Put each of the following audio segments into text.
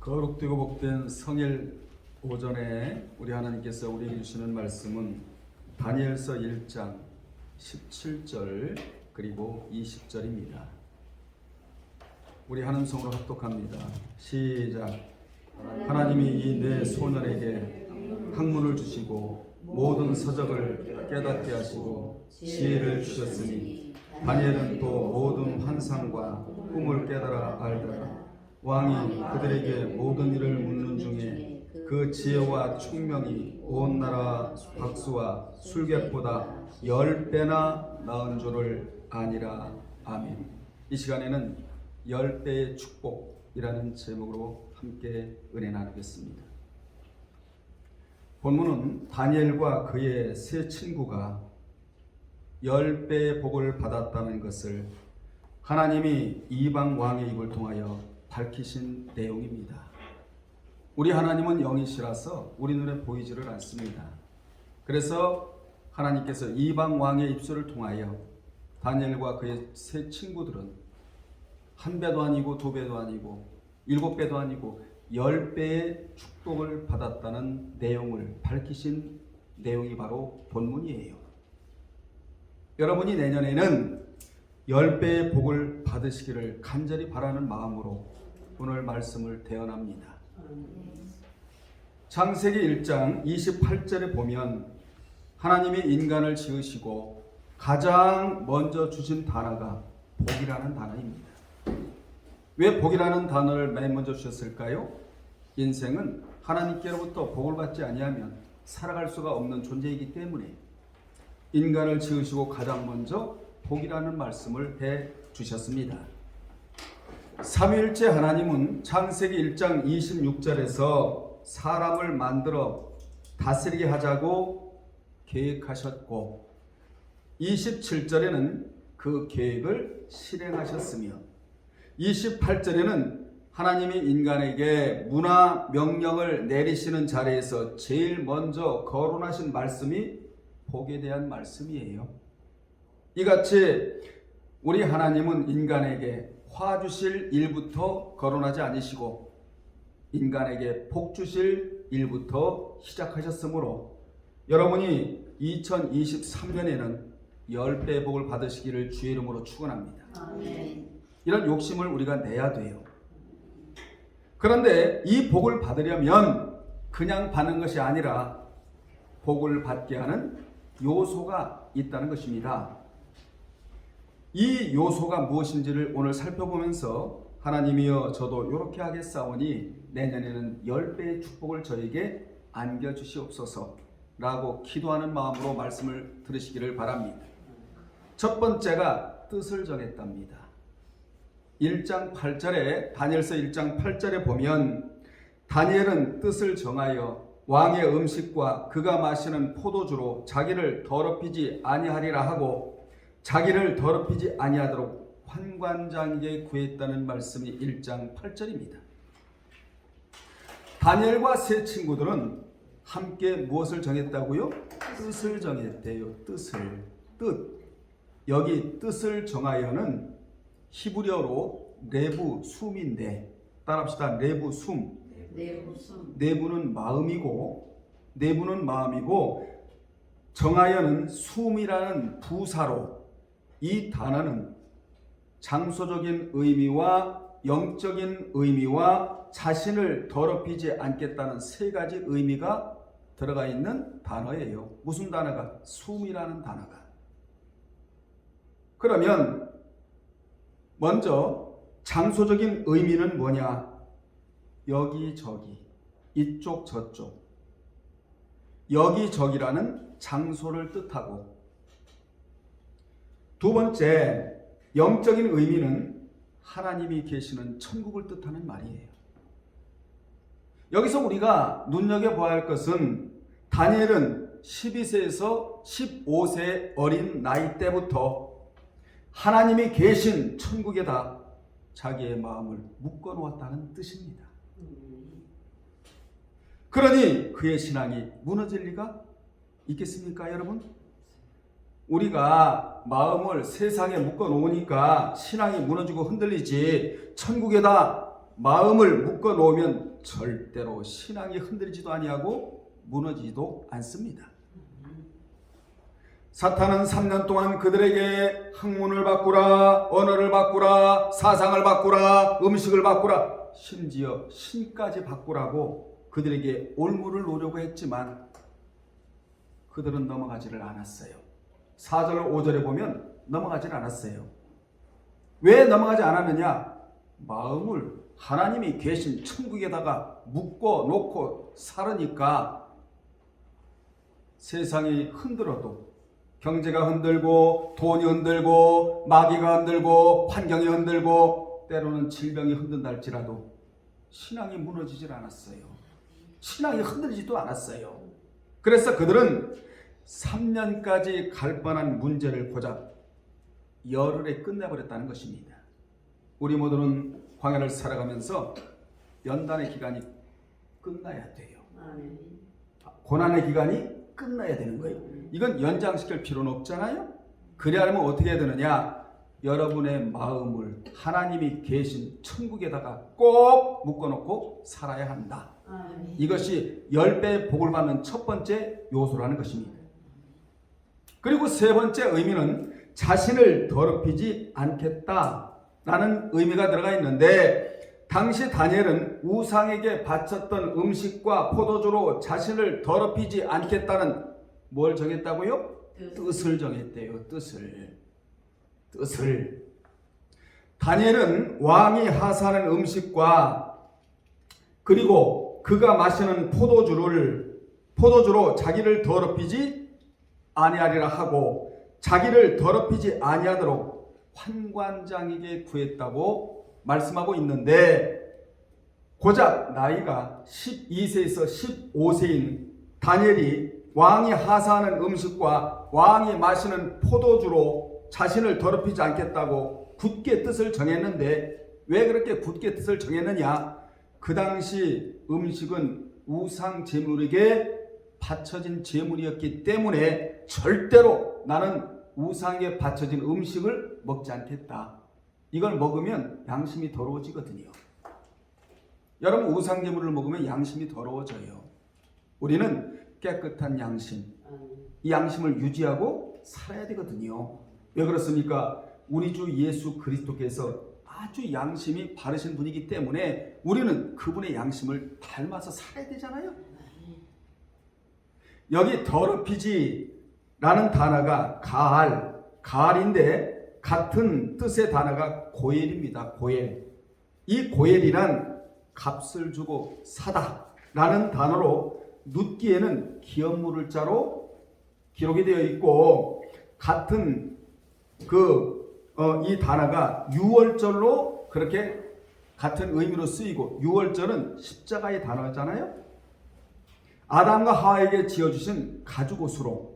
거룩되고 복된 성일 오전에 우리 하나님께서 우리에게 주시는 말씀은 다니엘서 1장 17절 그리고 20절입니다. 우리 하나님 성으로 합독합니다. 시작. 하나님이 이 네 소년에게 학문을 주시고 모든 서적을 깨닫게 하시고 지혜를 주셨으니 다니엘은 또 모든 환상과 꿈을 깨달아 알더라. 왕이 그들에게 모든 일을 묻는 중에 그 지혜와 총명이 온 나라 박수와 술객보다 10배나 나은 줄을 아니라. 아멘. 이 시간에는 10배의 축복이라는 제목으로 함께 은혜 나누겠습니다. 본문은 다니엘과 그의 세 친구가 10배의 복을 받았다는 것을 하나님이 이방 왕의 입을 통하여 밝히신 내용입니다. 우리 하나님은 영이시라서 우리 눈에 보이지를 않습니다. 그래서 하나님께서 이방 왕의 입술을 통하여 다니엘과 그의 세 친구들은 한 배도 아니고 두 배도 아니고 7배도 아니고 10배의 축복을 받았다는 내용을 밝히신 내용이 바로 본문이에요. 여러분이 내년에는 10배의 복을 받으시기를 간절히 바라는 마음으로 오늘 말씀을 대언합니다. 창세기 1장 28절에 보면 하나님이 인간을 지으시고 가장 먼저 주신 단어가 복이라는 단어입니다. 왜 복이라는 단어를 맨 먼저 주셨을까요? 인생은 하나님께로부터 복을 받지 아니하면 살아갈 수가 없는 존재이기 때문에 인간을 지으시고 가장 먼저 복이라는 말씀을 해 주셨습니다. 삼위일체 하나님은 창세기 1장 26절에서 사람을 만들어 다스리게 하자고 계획하셨고 27절에는 그 계획을 실행하셨으며 28절에는 하나님이 인간에게 문화 명령을 내리시는 자리에서 제일 먼저 거론하신 말씀이 복에 대한 말씀이에요. 이같이 우리 하나님은 인간에게 화 주실 일부터 거론하지 않으시고 인간에게 복 주실 일부터 시작하셨으므로 여러분이 2023년에는 10배의 복을 받으시기를 주의 이름으로 축원합니다. 아멘. 이런 욕심을 우리가 내야 돼요. 그런데 이 복을 받으려면 그냥 받는 것이 아니라 복을 받게 하는 요소가 있다는 것입니다. 이 요소가 무엇인지를 오늘 살펴보면서 하나님이여 저도 이렇게 하겠사오니 내년에는 10배의 축복을 저에게 안겨주시옵소서 라고 기도하는 마음으로 말씀을 들으시기를 바랍니다. 첫 번째가 뜻을 정했답니다. 1장 8절에 다니엘서 1장 8절에 보면 다니엘은 뜻을 정하여 왕의 음식과 그가 마시는 포도주로 자기를 더럽히지 아니하리라 하고 자기를 더럽히지 아니하도록 환관장에게 구했다는 말씀이 1장 8절입니다. 다니엘과 세 친구들은 함께 무엇을 정했다고요? 뜻을 정했대요. 뜻. 여기 뜻을 정하여는 히브리어로 레부숨인데 따라합시다. 레부숨. 내부는 마음이고 정하여는 숨이라는 부사로 이 단어는 장소적인 의미와 영적인 의미와 자신을 더럽히지 않겠다는 세 가지 의미가 들어가 있는 단어예요. 무슨 단어가? 숨이라는 단어가. 그러면 먼저 장소적인 의미는 뭐냐? 여기저기, 이쪽 저쪽. 여기저기라는 장소를 뜻하고 두 번째 영적인 의미는 하나님이 계시는 천국을 뜻하는 말이에요. 여기서 우리가 눈여겨봐야 할 것은 다니엘은 12세에서 15세 어린 나이 때부터 하나님이 계신 천국에다 자기의 마음을 묶어놓았다는 뜻입니다. 그러니 그의 신앙이 무너질 리가 있겠습니까, 여러분? 우리가 마음을 세상에 묶어놓으니까 신앙이 무너지고 흔들리지 천국에다 마음을 묶어 놓으면 절대로 신앙이 흔들리지도 아니하고 무너지지도 않습니다. 사탄은 3년 동안 그들에게 학문을 바꾸라, 언어를 바꾸라, 사상을 바꾸라, 음식을 바꾸라, 심지어 신까지 바꾸라고 그들에게 올무를 놓으려고 했지만 그들은 넘어가지를 않았어요. 4절 5절에 보면 넘어가지를 않았어요. 왜 넘어가지 않았느냐? 마음을 하나님이 계신 천국에다가 묶어 놓고 살으니까 세상이 흔들어도, 경제가 흔들고 돈이 흔들고 마귀가 흔들고 환경이 흔들고 때로는 질병이 흔든다 할지라도 신앙이 무너지질 않았어요. 신앙이 흔들리지도 않았어요. 그래서 그들은 3년까지 갈 뻔한 문제를 고작 열흘에 끝내버렸다는 것입니다. 우리 모두는 광야를 살아가면서 연단의 기간이 끝나야 돼요. 고난의 기간이 끝나야 되는 거예요. 이건 연장시킬 필요는 없잖아요. 그래야만 어떻게 해야 되느냐? 여러분의 마음을 하나님이 계신 천국에다가 꼭 묶어놓고 살아야 한다. 이것이 10배의 복을 받는 첫 번째 요소라는 것입니다. 그리고 세 번째 의미는 자신을 더럽히지 않겠다라는 의미가 들어가 있는데, 당시 다니엘은 우상에게 바쳤던 음식과 포도주로 자신을 더럽히지 않겠다는 뭘 정했다고요? 뜻을 정했대요. 뜻을. 다니엘은 왕이 하사하는 음식과 그리고 그가 마시는 포도주로 자기를 더럽히지 아니하리라 하고, 자기를 더럽히지 아니하도록 환관장에게 구했다고 말씀하고 있는데, 고작 나이가 12세에서 15세인 다니엘이 왕이 하사하는 음식과 왕이 마시는 포도주로 자신을 더럽히지 않겠다고 굳게 뜻을 정했는데, 왜 그렇게 굳게 뜻을 정했느냐? 그 당시 음식은 우상 제물에게 바쳐진 제물이었기 때문에 절대로 나는 우상에 바쳐진 음식을 먹지 않겠다. 이걸 먹으면 양심이 더러워지거든요. 여러분, 우상 제물을 먹으면 양심이 더러워져요. 우리는 깨끗한 양심, 이 양심을 유지하고 살아야 되거든요. 왜 그렇습니까? 우리 주 예수 그리스도께서 아주 양심이 바르신 분이기 때문에 우리는 그분의 양심을 닮아서 살아야 되잖아요. 여기 더럽히지 라는 단어가 가알인데 같은 뜻의 단어가 고엘입니다. 고엘. 이 고엘이란 값을 주고 사다 라는 단어로 눕기에는 기업물을 자로 기록이 되어 있고, 같은 이 단어가 유월절로 그렇게 같은 의미로 쓰이고, 유월절은 십자가의 단어잖아요. 아담과 하와에게 지어주신 가죽옷으로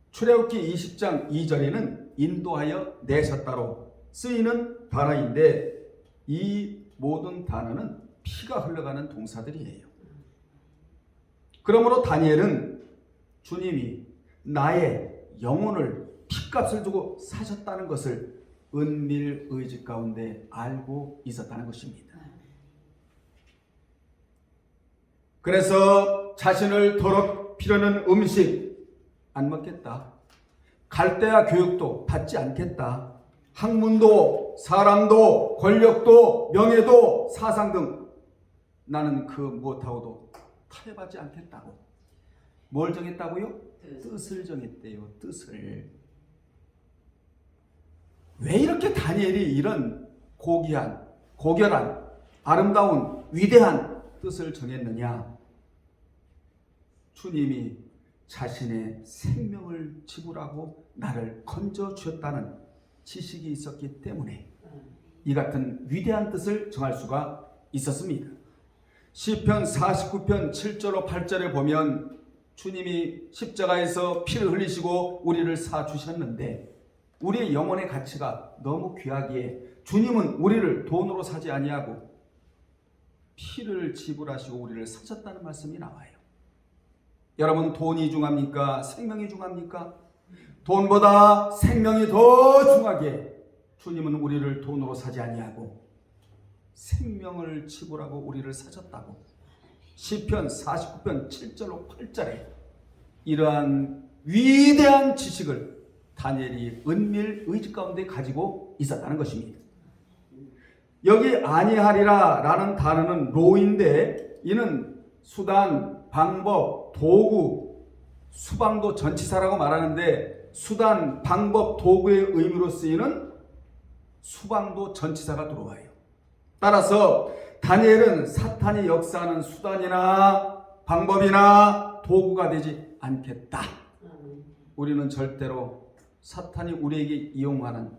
출애굽기 20장 2절에는 인도하여 내셨다로 쓰이는 단어인데, 이 모든 단어는 피가 흘러가는 동사들이에요. 그러므로 다니엘은 주님이 나의 영혼을 피값을 주고 사셨다는 것을 은밀의식 가운데 알고 있었다는 것입니다. 그래서 자신을 더럽히려는 음식 안 먹겠다. 갈대아 교육도 받지 않겠다. 학문도 사람도 권력도 명예도 사상 등 나는 그 무엇하고도 타협하지 않겠다고. 뭘 정했다고요? 뜻을 정했대요. 뜻을. 왜 이렇게 다니엘이 이런 고결한 아름다운 위대한 뜻을 정했느냐? 주님이 자신의 생명을 지불하고 나를 건져 주셨다는 지식이 있었기 때문에 이 같은 위대한 뜻을 정할 수가 있었습니다. 시편 49편 7절로 8절에 보면 주님이 십자가에서 피를 흘리시고 우리를 사주셨는데, 우리의 영혼의 가치가 너무 귀하기에 주님은 우리를 돈으로 사지 아니하고 피를 지불하시고 우리를 사셨다는 말씀이 나와요. 여러분, 돈이 중합니까? 생명이 중합니까? 돈보다 생명이 더 중하게 주님은 우리를 돈으로 사지 아니하고 생명을 지불하고 우리를 사셨다고 시편 49편 7절로 8절에 이러한 위대한 지식을 다니엘이 은밀 의지 가운데 가지고 있었다는 것입니다. 여기 아니하리라 라는 단어는 로인데 이는 수단, 방법, 도구, 수방도 전치사라고 말하는데 수단, 방법, 도구의 의미로 쓰이는 수방도 전치사가 들어와요. 따라서 다니엘은 사탄이 역사하는 수단이나 방법이나 도구가 되지 않겠다. 우리는 절대로 사탄이 우리에게 이용하는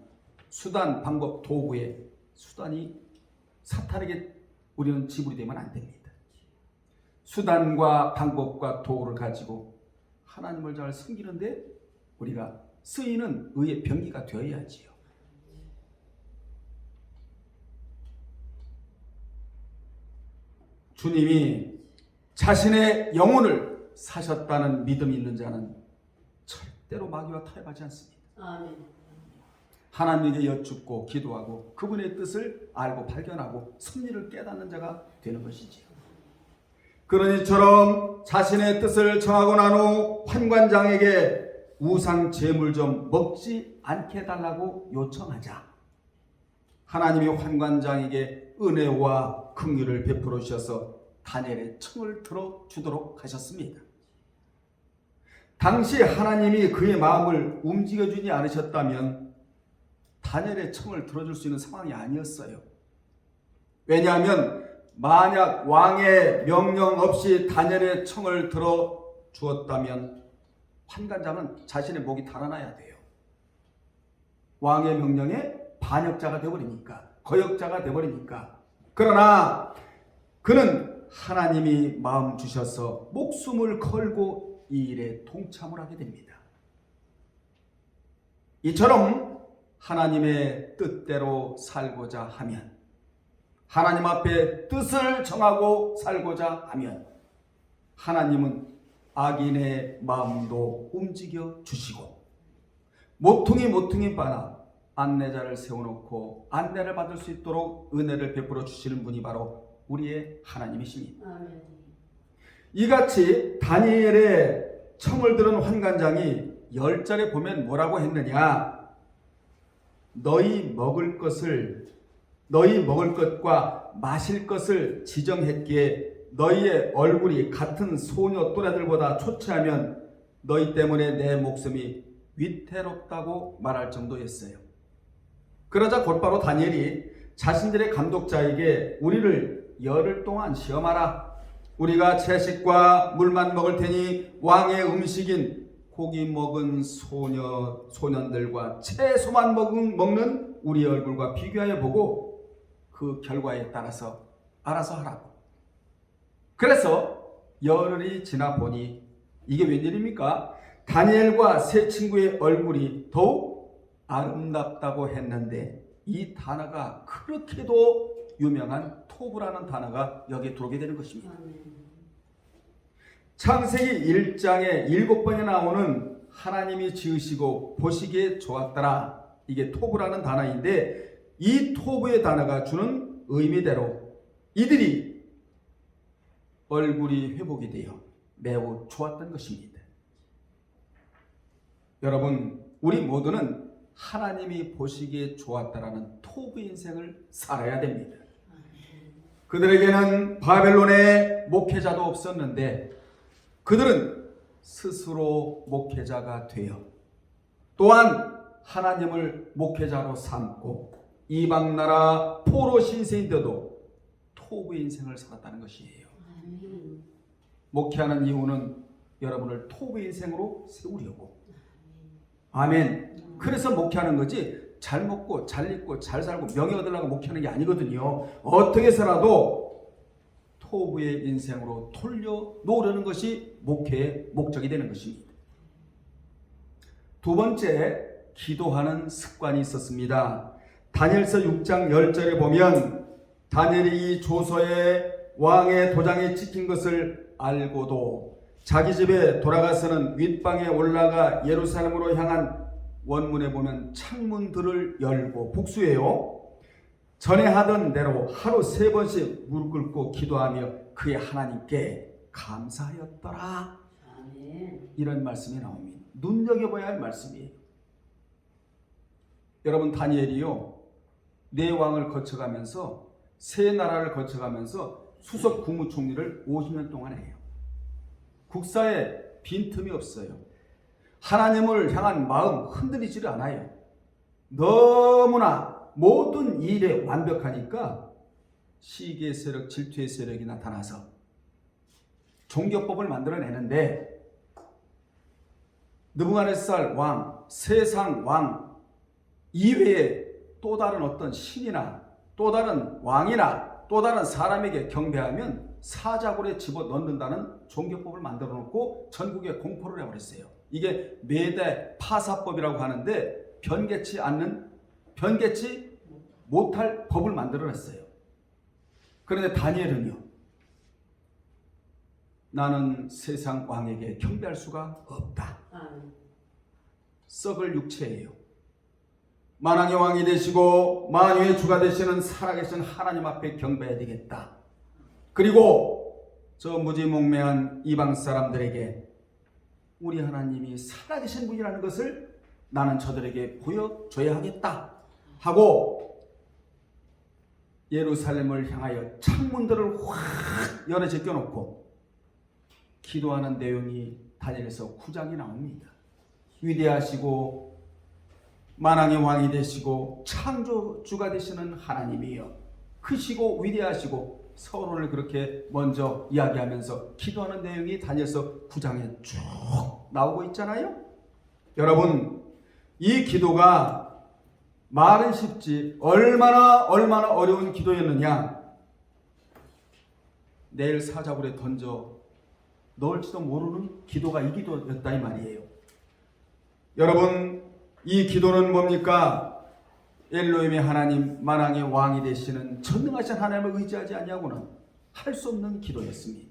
수단, 방법, 도구의 수단이 사탄에게 우리는 지불이 되면 안 됩니다. 수단과 방법과 도구를 가지고 하나님을 잘 섬기는데 우리가 쓰이는 의의 병기가 되어야지요. 주님이 자신의 영혼을 사셨다는 믿음이 있는 자는 절대로 마귀와 타협하지 않습니다. 아멘. 하나님에게 여쭙고 기도하고 그분의 뜻을 알고 발견하고 섭리를 깨닫는 자가 되는 것이지요. 그런 이처럼 자신의 뜻을 정하고 난 후 환관장에게 우상 제물 좀 먹지 않게 해달라고 요청하자 하나님이 환관장에게 은혜와 긍휼을 베풀어 주셔서 다니엘의 청을 들어주도록 하셨습니다. 당시 하나님이 그의 마음을 움직여주지 않으셨다면 다니엘의 청을 들어줄 수 있는 상황이 아니었어요. 왜냐하면 만약 왕의 명령 없이 다니엘의 청을 들어주었다면 환관장은 자신의 목이 달아나야 돼요. 왕의 명령에 반역자가 되어버리니까, 거역자가 되어버리니까. 그러나 그는 하나님이 마음 주셔서 목숨을 걸고 이 일에 동참을 하게 됩니다. 이처럼 하나님의 뜻대로 살고자 하면, 하나님 앞에 뜻을 정하고 살고자 하면 하나님은 악인의 마음도 움직여 주시고 모퉁이 바나 안내자를 세워놓고 안내를 받을 수 있도록 은혜를 베풀어 주시는 분이 바로 우리의 하나님이십니다. 이같이 다니엘의 청을 들은 환관장이 10절에 보면 뭐라고 했느냐, 너희 먹을 것과 마실 것을 지정했기에 너희의 얼굴이 같은 소녀 또래들보다 초췌하면 너희 때문에 내 목숨이 위태롭다고 말할 정도였어요. 그러자 곧바로 다니엘이 자신들의 감독자에게 우리를 열흘 동안 시험하라. 우리가 채식과 물만 먹을 테니 왕의 음식인 고기 먹은 소년들과 채소만 먹는 우리 얼굴과 비교하여 보고 그 결과에 따라서 알아서 하라고. 그래서 열흘이 지나 보니 이게 웬일입니까? 다니엘과 세 친구의 얼굴이 더욱 아름답다고 했는데 이 단어가 그렇게도 유명한 토브라는 단어가 여기에 들어오게 되는 것입니다. 창세기 1장에 7번에 나오는 하나님이 지으시고 보시기에 좋았더라, 이게 토브라는 단어인데 이 토브의 단어가 주는 의미대로 이들이 얼굴이 회복이 되어 매우 좋았던 것입니다. 여러분, 우리 모두는 하나님이 보시기에 좋았다라는 토브 인생을 살아야 됩니다. 그들에게는 바벨론에 목회자도 없었는데 그들은 스스로 목회자가 되어 또한 하나님을 목회자로 삼고 이방나라 포로 신세인데도 토브 인생을 살았다는 것이에요. 목회하는 이유는 여러분을 토브 인생으로 세우려고. 아멘. 그래서 목회하는 거지 잘 먹고 잘 입고 잘 살고 명예 얻으려고 목회하는 게 아니거든요. 어떻게 해서라도 토브의 인생으로 돌려놓으려는 것이 목회의 목적이 되는 것입니다. 두 번째, 기도하는 습관이 있었습니다. 다니엘서 6장 10절에 보면 다니엘이 이 조서에 왕의 도장이 찍힌 것을 알고도 자기 집에 돌아가서는 윗방에 올라가 예루살렘으로 향한 원문에 보면 창문들을 열고, 복수예요. 전에 하던 대로 하루 3번씩 무릎 꿇고 기도하며 그의 하나님께 감사하였더라. 아멘. 이런 말씀이 나옵니다. 눈여겨봐야 할 말씀이에요. 여러분, 다니엘이요, 4왕을 거쳐가면서, 3나라를 거쳐가면서 수석 국무총리를 50년 동안 해요. 국사에 빈틈이 없어요. 하나님을 향한 마음 흔들리지를 않아요. 너무나 모든 일에 완벽하니까 시기의 세력, 질투의 세력이 나타나서 종교법을 만들어내는데, 느부갓네살 왕, 세상 왕 이외에 또 다른 어떤 신이나 또 다른 왕이나 또 다른 사람에게 경배하면 사자굴에 집어넣는다는 종교법을 만들어 놓고 전국에 공포를 해버렸어요. 이게 메대 파사법이라고 하는데 변개치 못할 법을 만들어 냈어요. 그런데 다니엘은요, 나는 세상 왕에게 경배할 수가 없다. 썩을 육체예요. 만왕의 왕이 되시고 만유의 주가 되시는 살아계신 하나님 앞에 경배해야 되겠다. 그리고 저 무지몽매한 이방 사람들에게 우리 하나님이 살아계신 분이라는 것을 나는 저들에게 보여줘야 하겠다 하고 예루살렘을 향하여 창문들을 확 열어 제껴놓고 기도하는 내용이 다니엘서 9장에 나옵니다. 위대하시고 만왕의 왕이 되시고 창조주가 되시는 하나님이여, 크시고 위대하시고 서론을 그렇게 먼저 이야기하면서 기도하는 내용이 다니엘서 9장에 쭉 나오고 있잖아요. 여러분, 이 기도가 말은 쉽지 얼마나 어려운 기도였느냐. 내일 사자굴에 던져 넣을지도 모르는 기도가 이 기도였다 이 말이에요. 여러분, 이 기도는 뭡니까? 엘로힘의 하나님, 만왕의 왕이 되시는 전능하신 하나님을 의지하지 아니하고는 할 수 없는 기도였습니다.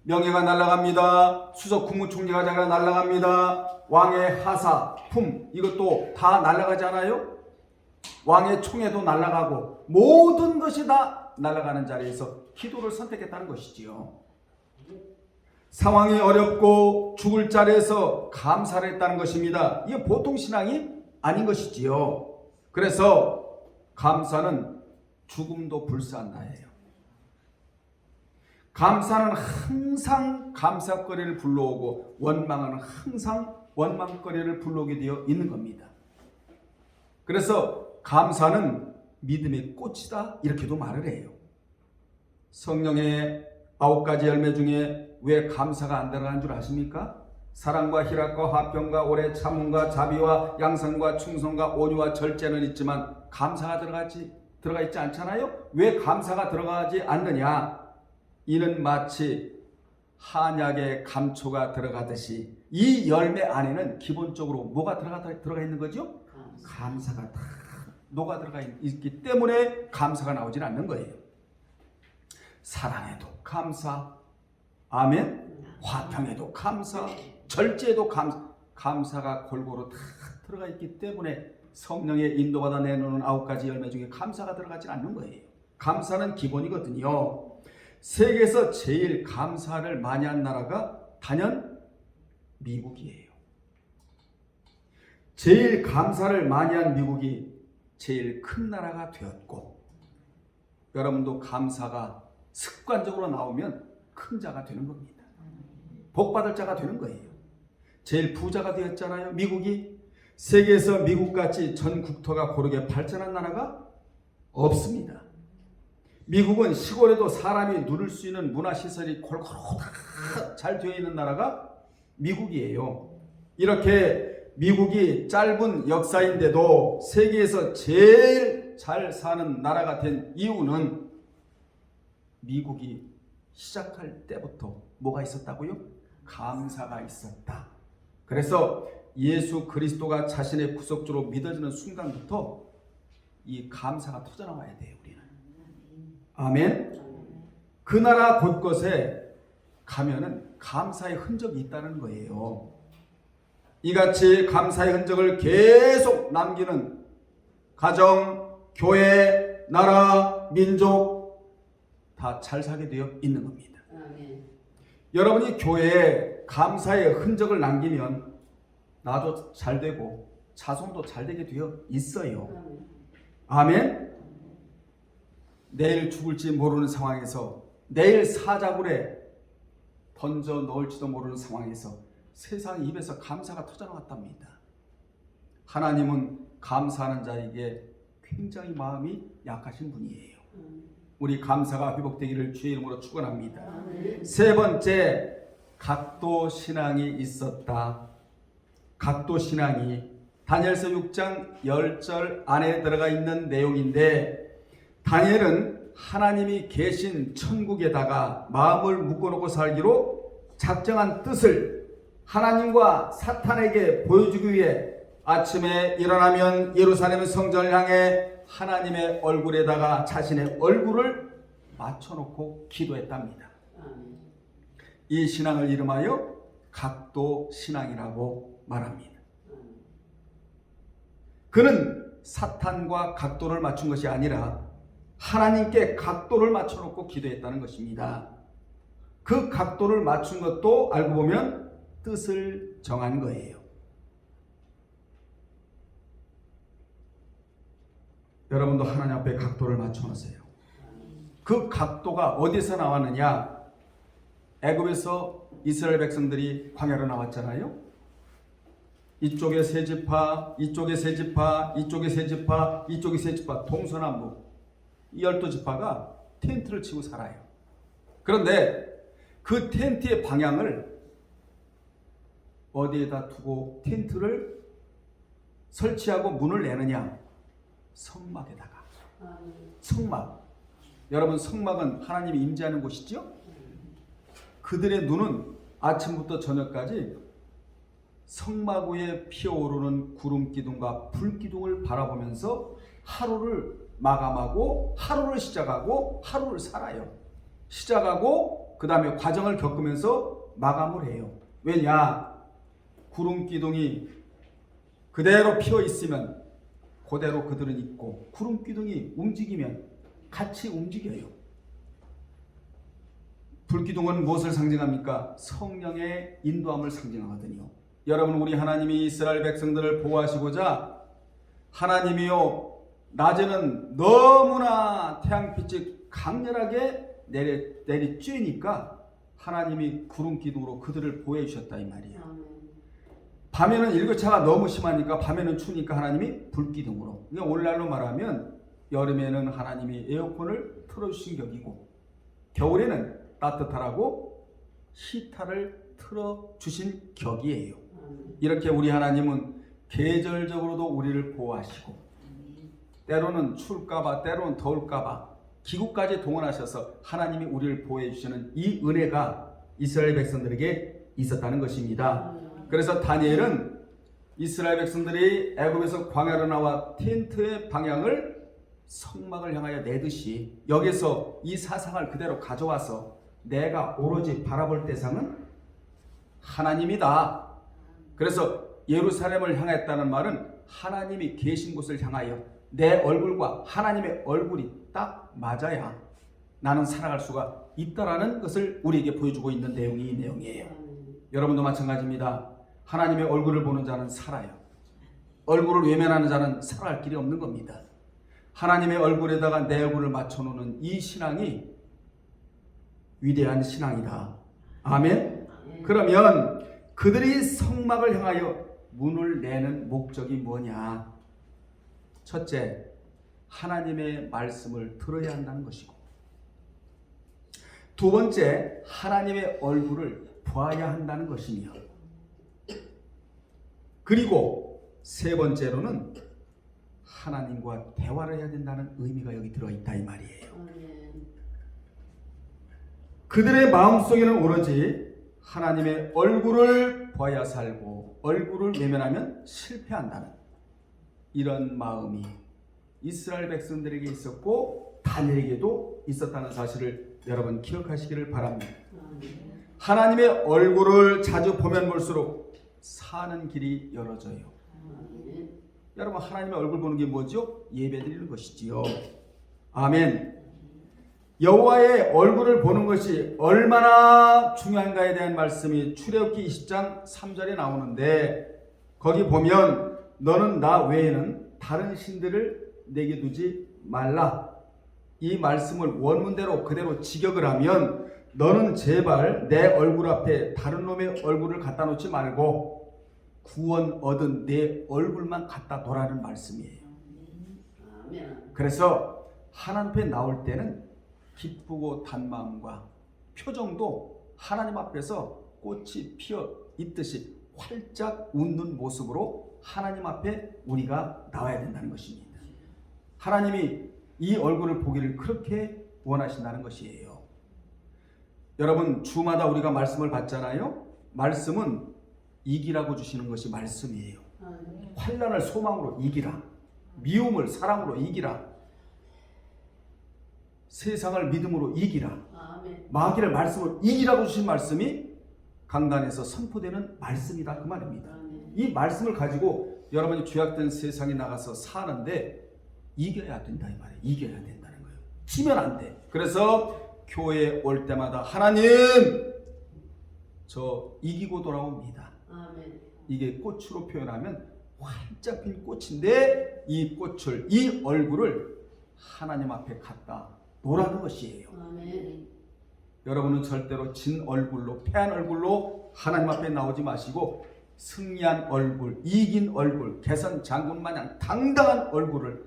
명예가 날아갑니다. 수석 국무총리가 날아갑니다. 왕의 하사, 품, 이것도 다 날아가지 않아요? 왕의 총애도 날아가고 모든 것이 다 날아가는 자리에서 기도를 선택했다는 것이지요. 상황이 어렵고 죽을 자리에서 감사를 했다는 것입니다. 이게 보통 신앙이 아닌 것이지요. 그래서 감사는 죽음도 불사한 나예요. 감사는 항상 감사거리를 불러오고 원망은 항상 원망거리를 불러오게 되어 있는 겁니다. 그래서 감사는 믿음의 꽃이다 이렇게도 말을 해요. 성령의 9가지 열매 중에 왜 감사가 안 들어간 줄 아십니까? 사랑과 희락과 화평과 오래 참음과 자비와 양선과 충성과 온유와 절제는 있지만 감사가 들어가 있지 않잖아요? 왜 감사가 들어가지 않느냐? 이는 마치 한약에 감초가 들어가듯이 이 열매 안에는 기본적으로 뭐가 들어가 있는 거죠? 감사가 다 녹아 들어가 있기 때문에 감사가 나오질 않는 거예요. 사랑에도 감사, 아멘. 화평에도 감사, 절제에도 감사가 골고루 다 들어가 있기 때문에 성령의 인도받아 내놓는 9가지 열매 중에 감사가 들어가지 않는 거예요. 감사는 기본이거든요. 세계에서 제일 감사를 많이 한 나라가 단연 미국이에요. 제일 감사를 많이 한 미국이 제일 큰 나라가 되었고, 여러분도 감사가 습관적으로 나오면 큰 자가 되는 겁니다. 복받을 자가 되는 거예요. 제일 부자가 되었잖아요. 미국이. 세계에서 미국같이 전 국토가 고르게 발전한 나라가 없습니다. 미국은 시골에도 사람이 누릴 수 있는 문화시설이 골고루 다 잘 되어 있는 나라가 미국이에요. 이렇게 미국이 짧은 역사인데도 세계에서 제일 잘 사는 나라가 된 이유는 미국이 시작할 때부터 뭐가 있었다고요? 감사가 있었다. 그래서 예수 그리스도가 자신의 구속주로 믿어지는 순간부터 이 감사가 터져나와야 돼요. 우리는. 아멘. 그 나라 곳곳에 가면은 감사의 흔적이 있다는 거예요. 이같이 감사의 흔적을 계속 남기는 가정, 교회, 나라, 민족 다 잘 살게 되어 있는 겁니다. 여러분이 교회에 감사의 흔적을 남기면 나도 잘 되고 자손도 잘 되게 되어 있어요. 아멘. 내일 죽을지 모르는 상황에서, 내일 사자굴에 던져 넣을지도 모르는 상황에서 세상 입에서 감사가 터져나왔답니다. 하나님은 감사하는 자에게 굉장히 마음이 약하신 분이에요. 우리 감사가 회복되기를 주의 이름으로 축원합니다. 세 번째, 각도 신앙이 있었다. 각도 신앙이 다니엘서 6장 10절 안에 들어가 있는 내용인데, 다니엘은 하나님이 계신 천국에다가 마음을 묶어놓고 살기로 작정한 뜻을 하나님과 사탄에게 보여주기 위해 아침에 일어나면 예루살렘 성전을 향해 하나님의 얼굴에다가 자신의 얼굴을 맞춰놓고 기도했답니다. 이 신앙을 이름하여 각도 신앙이라고 말합니다. 그는 사탄과 각도를 맞춘 것이 아니라 하나님께 각도를 맞춰놓고 기도했다는 것입니다. 그 각도를 맞춘 것도 알고 보면 뜻을 정한 거예요. 여러분도 하나님 앞에 각도를 맞춰놓으세요. 그 각도가 어디서 나왔느냐? 애굽에서 이스라엘 백성들이 광야로 나왔잖아요. 이쪽에 세 지파, 이쪽에 세 지파, 이쪽에 세 지파, 이쪽에 세 지파, 동서남북 이 12지파가 텐트를 치고 살아요. 그런데 그 텐트의 방향을 어디에다 두고 텐트를 설치하고 문을 내느냐? 성막에다가. 성막. 여러분, 성막은 하나님이 임재하는 곳이죠? 그들의 눈은 아침부터 저녁까지 성막 위에 피어오르는 구름 기둥과 불 기둥을 바라보면서 하루를 마감하고 하루를 시작하고 하루를 살아요. 시작하고 그 다음에 과정을 겪으면서 마감을 해요. 왜냐? 구름 기둥이 그대로 피어 있으면 그대로 그들은 있고, 구름 기둥이 움직이면 같이 움직여요. 불 기둥은 무엇을 상징합니까? 성령의 인도함을 상징하거든요. 여러분, 우리 하나님이 이스라엘 백성들을 보호하시고자 하나님이요, 낮에는 너무나 태양빛이 강렬하게 내리쬐니까 하나님이 구름 기둥으로 그들을 보호해 주셨다 이 말이에요. 밤에는 일교차가 너무 심하니까, 밤에는 추우니까 하나님이 불 기둥으로. 그러니까 오늘날로 말하면 여름에는 하나님이 에어컨을 틀어주신 격이고, 겨울에는 따뜻하라고 히터를 틀어주신 격이에요. 이렇게 우리 하나님은 계절적으로도 우리를 보호하시고, 때로는 추울까봐, 때로는 더울까봐 기구까지 동원하셔서 하나님이 우리를 보호해 주시는 이 은혜가 이스라엘 백성들에게 있었다는 것입니다. 그래서 다니엘은 이스라엘 백성들이 애굽에서 광야로 나와 텐트의 방향을 성막을 향하여 내듯이 여기서 이 사상을 그대로 가져와서 내가 오로지 바라볼 대상은 하나님이다. 그래서 예루살렘을 향했다는 말은 하나님이 계신 곳을 향하여 내 얼굴과 하나님의 얼굴이 딱 맞아야 나는 살아갈 수가 있다라는 것을 우리에게 보여주고 있는 내용이 이 내용이에요. 여러분도 마찬가지입니다. 하나님의 얼굴을 보는 자는 살아요. 얼굴을 외면하는 자는 살아갈 길이 없는 겁니다. 하나님의 얼굴에다가 내 얼굴을 맞춰놓는 이 신앙이 위대한 신앙이다. 아멘? 그러면 그들이 성막을 향하여 문을 내는 목적이 뭐냐? 첫째, 하나님의 말씀을 들어야 한다는 것이고, 두 번째, 하나님의 얼굴을 보아야 한다는 것이며, 그리고 세 번째로는 하나님과 대화를 해야 된다는 의미가 여기 들어있다 이 말이에요. 그들의 마음속에는 오로지 하나님의 얼굴을 보아야 살고, 얼굴을 외면하면 실패한다는 이런 마음이 이스라엘 백성들에게 있었고 다니엘에게도 있었다는 사실을 여러분 기억하시기를 바랍니다. 하나님의 얼굴을 자주 보면 볼수록 사는 길이 열어져요. 여러분 하나님의 얼굴 보는 게 뭐죠? 예배드리는 것이지요. 아멘. 여호와의 얼굴을 보는 것이 얼마나 중요한가에 대한 말씀이 출애굽기 20장 3절에 나오는데 거기 보면 너는 나 외에는 다른 신들을 내게 두지 말라. 이 말씀을 원문대로 그대로 직역을 하면 너는 제발 내 얼굴 앞에 다른 놈의 얼굴을 갖다 놓지 말고 구원 얻은 내 얼굴만 갖다 놓으라는 말씀이에요. 그래서 하나님 앞에 나올 때는 기쁘고 단 마음과 표정도 하나님 앞에서 꽃이 피어 있듯이 활짝 웃는 모습으로 하나님 앞에 우리가 나와야 된다는 것입니다. 하나님이 이 얼굴을 보기를 그렇게 원하신다는 것이에요. 여러분 주마다 우리가 말씀을 받잖아요. 말씀은 이기라고 주시는 것이 말씀이에요. 환난을 소망으로 이기라. 미움을 사랑으로 이기라. 세상을 믿음으로 이기라. 마귀를 말씀으로 이기라고 주신 말씀이 강단에서 선포되는 말씀이다 그 말입니다. 이 말씀을 가지고 여러분이 죄악된 세상에 나가서 사는데 이겨야 된다 이 말이에요. 이겨야 된다는 거예요. 지면 안 돼. 그래서 교회에 올 때마다 하나님 저 이기고 돌아옵니다. 이게 꽃으로 표현하면 활짝 핀 꽃인데 이 꽃을 이 얼굴을 하나님 앞에 갖다 놓으라는 것이에요. 여러분은 절대로 진 얼굴로 패한 얼굴로 하나님 앞에 나오지 마시고 승리한 얼굴, 이긴 얼굴, 개선 장군 마냥 당당한 얼굴을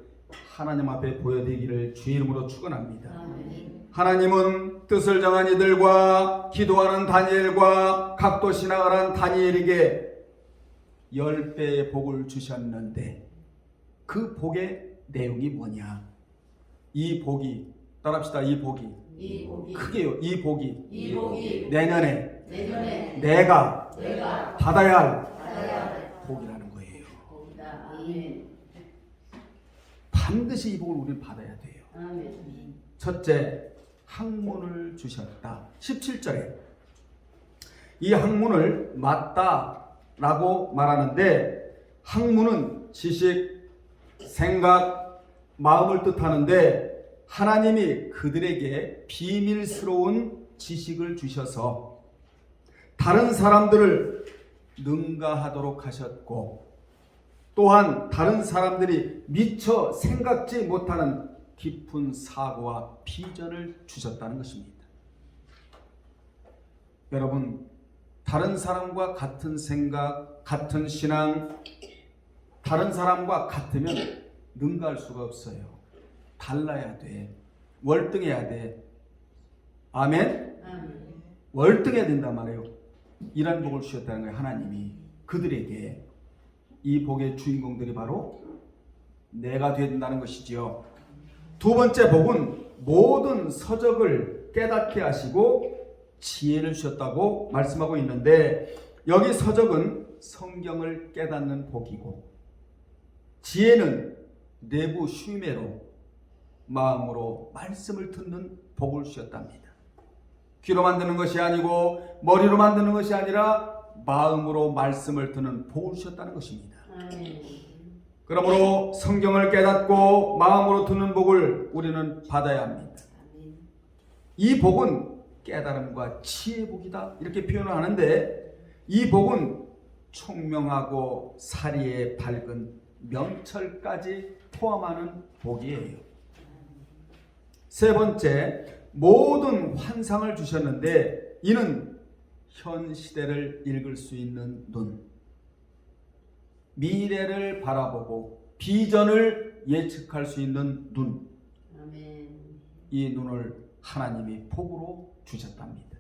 하나님 앞에 보여드리기를 주의 이름으로 축원합니다. 하나님은 뜻을 정한 이들과 기도하는 다니엘과 각도 신앙을 한 다니엘에게 10배의 복을 주셨는데 그 복의 내용이 뭐냐? 이 복이 따라합시다. 이 복이 크게요. 이 복이 내년에 내가 받아야 할 복이라는 거예요. 반드시 이 복을 우리는 받아야 돼요. 첫째, 학문을 주셨다. 17절에 이 학문을 맞다라고 말하는데 학문은 지식, 생각, 마음을 뜻하는데 하나님이 그들에게 비밀스러운 지식을 주셔서 다른 사람들을 능가하도록 하셨고 또한 다른 사람들이 미처 생각지 못하는 깊은 사고와 비전을 주셨다는 것입니다. 여러분, 다른 사람과 같은 생각, 같은 신앙, 다른 사람과 같으면 능가할 수가 없어요. 달라야 돼. 월등해야 돼. 아멘? 월등해야 된단 말이에요. 이런 복을 주셨다는 거예요. 하나님이 그들에게. 이 복의 주인공들이 바로 내가 된다는 것이지요. 두 번째 복은 모든 서적을 깨닫게 하시고 지혜를 주셨다고 말씀하고 있는데 여기 서적은 성경을 깨닫는 복이고 지혜는 내부 슈메로 마음으로 말씀을 듣는 복을 주셨답니다. 귀로 만드는 것이 아니고 머리로 만드는 것이 아니라 마음으로 말씀을 듣는 복을 주셨다는 것입니다. 그러므로 성경을 깨닫고 마음으로 듣는 복을 우리는 받아야 합니다. 이 복은 깨달음과 지혜의 복이다 이렇게 표현을 하는데 이 복은 총명하고 사리에 밝은 명철까지 포함하는 복이에요. 세 번째, 모든 환상을 주셨는데 이는 현 시대를 읽을 수 있는 눈, 미래를 바라보고 비전을 예측할 수 있는 눈, 이 눈을 하나님이 복으로 주셨답니다.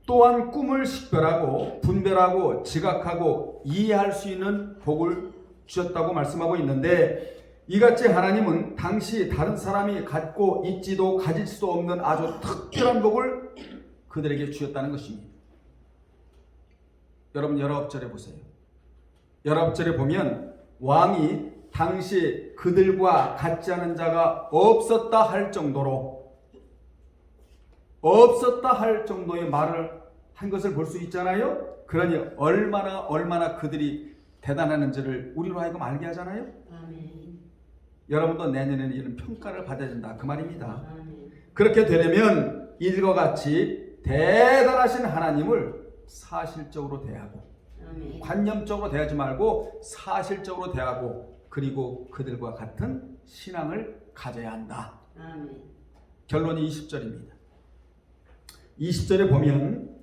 또한 꿈을 식별하고 분별하고 지각하고 이해할 수 있는 복을 주셨다고 말씀하고 있는데 이같이 하나님은 당시 다른 사람이 갖고 있지도 가질 수도 없는 아주 특별한 복을 그들에게 주셨다는 것입니다. 여러분 19절에 보세요. 19절에 보면 왕이 당시 그들과 같지 않은 자가 없었다 할 정도의 말을 한 것을 볼 수 있잖아요. 그러니 얼마나 그들이 대단했는지를 우리로 하여금 알게 하잖아요. 아멘. 여러분도 내년에는 이런 평가를 받아야 된다 그 말입니다. 아멘. 그렇게 되려면 이들과 같이 대단하신 하나님을 사실적으로 대하고 아멘. 관념적으로 대하지 말고 사실적으로 대하고 그리고 그들과 같은 신앙을 가져야 한다. 아멘. 결론이 20절입니다. 20절에 보면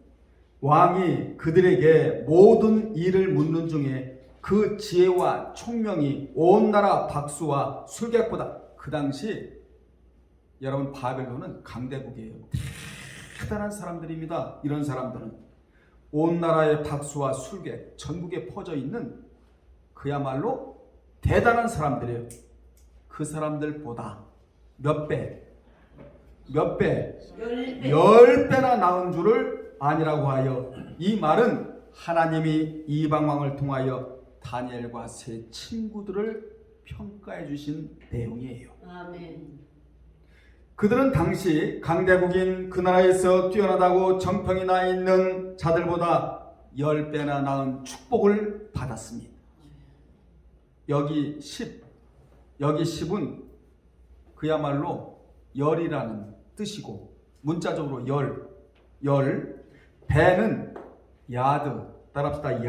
왕이 그들에게 모든 일을 묻는 중에 그 지혜와 총명이 온 나라 박수와 술객보다, 그 당시 여러분 바벨론은 강대국이에요. 대단한 사람들입니다. 이런 사람들은 온 나라의 박수와 술객, 전국에 퍼져 있는 그야말로 대단한 사람들이에요. 그 사람들보다 몇 배, 10배나 나은 줄을 아니라고 하여, 이 말은 하나님이 이방왕을 통하여 다니엘과 세 친구들을 평가해 주신 내용이에요. 아멘. 그들은 당시 강대국인 그 나라에서 뛰어나다고 정평이 나 있는 자들보다 10배나 나은 축복을 받았습니다. 여기 10은 그야말로 열이라는 뜻이고, 문자적으로 열, 배는 야드, 따라합시다.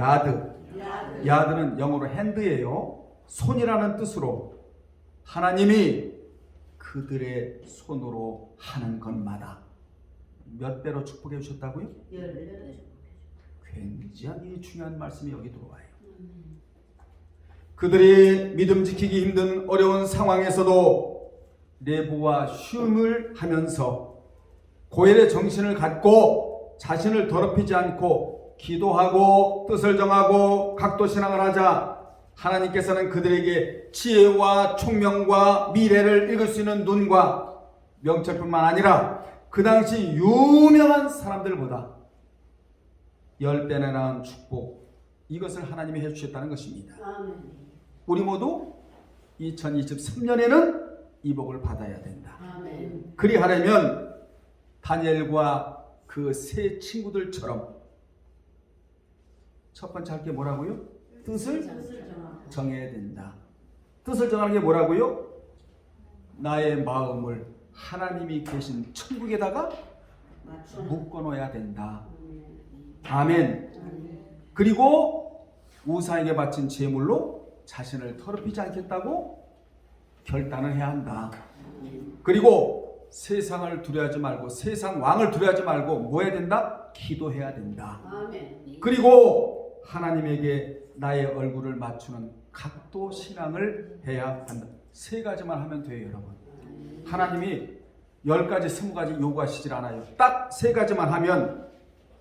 야드는 영어로 핸드예요. 손이라는 뜻으로 하나님이 그들의 손으로 하는 것마다 몇 배로 축복해 주셨다고요? 10배로. 굉장히 중요한 말씀이 여기 들어와요. 그들이 믿음 지키기 힘든 어려운 상황에서도 내부와 쉼을 하면서 고열의 정신을 갖고 자신을 더럽히지 않고 기도하고 뜻을 정하고 각도신앙을 하자 하나님께서는 그들에게 지혜와 총명과 미래를 읽을 수 있는 눈과 명철뿐만 아니라 그 당시 유명한 사람들보다 10배나 나은 축복, 이것을 하나님이 해주셨다는 것입니다. 아멘. 우리 모두 2023년에는 이 복을 받아야 된다. 아멘. 그리하려면 다니엘과 그 세 친구들처럼 첫 번째 할 게 뭐라고요? 뜻을 정해야 된다. 뜻을 정하는 게 뭐라고요? 나의 마음을 하나님이 계신 천국에다가 묶어놓아야 된다. 아멘. 그리고 우상에게 바친 제물로 자신을 더럽히지 않겠다고 결단을 해야 한다. 그리고 세상을 두려워하지 말고, 세상 왕을 두려워하지 말고 뭐 해야 된다? 기도해야 된다. 아멘. 그리고 하나님에게 나의 얼굴을 맞추는 각도 신앙을 해야 한다. 세 가지만 하면 돼요, 여러분. 하나님이 10가지, 20가지 요구하시질 않아요. 딱 세 가지만 하면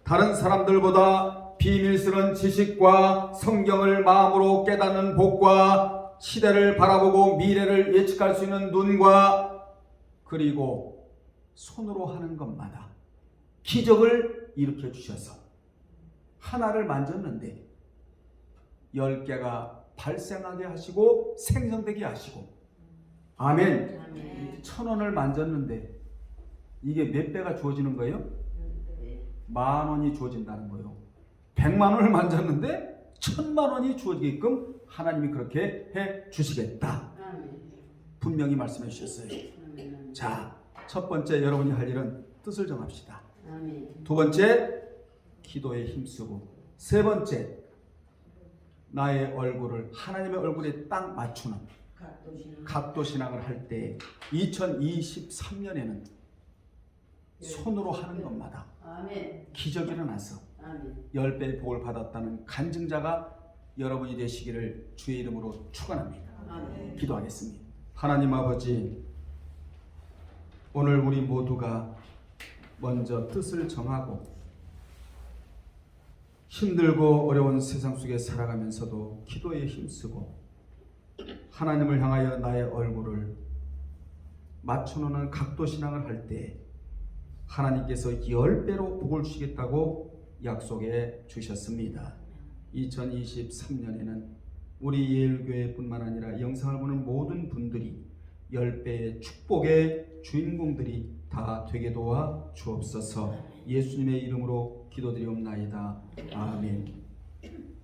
다른 사람들보다 비밀스러운 지식과 성경을 마음으로 깨닫는 복과 시대를 바라보고 미래를 예측할 수 있는 눈과 그리고 손으로 하는 것마다 기적을 일으켜 주셔서 하나를 만졌는데 10개가 발생하게 하시고 생성되게 하시고, 아멘. 1,000원을 만졌는데 이게 몇 배가 주어지는 거예요? 10,000원이 주어진다는 거예요. 100만 원을 만졌는데 1,000만 원이 주어지게끔 하나님이 그렇게 해 주시겠다. 분명히 말씀해 주셨어요. 자, 첫 번째 여러분이 할 일은 뜻을 정합시다. 두 번째, 기도에 힘쓰고, 세 번째, 나의 얼굴을 하나님의 얼굴에 딱 맞추는 각도신앙을 할 때 2023년에는 손으로 하는 것마다 기적이 일어나서 10배의 복을 받았다는 간증자가 여러분이 되시기를 주의 이름으로 축원합니다. 기도하겠습니다. 하나님 아버지, 오늘 우리 모두가 먼저 뜻을 정하고 힘들고 어려운 세상 속에 살아가면서도 기도에 힘쓰고 하나님을 향하여 나의 얼굴을 맞춰놓는 각도신앙을 할 때 하나님께서 10배로 복을 주시겠다고 약속해 주셨습니다. 2023년에는 우리 예일교회뿐만 아니라 영상을 보는 모든 분들이 10배의 축복의 주인공들이 다 되게 도와 주옵소서. 예수님의 이름으로 기도드리옵나이다. 아멘.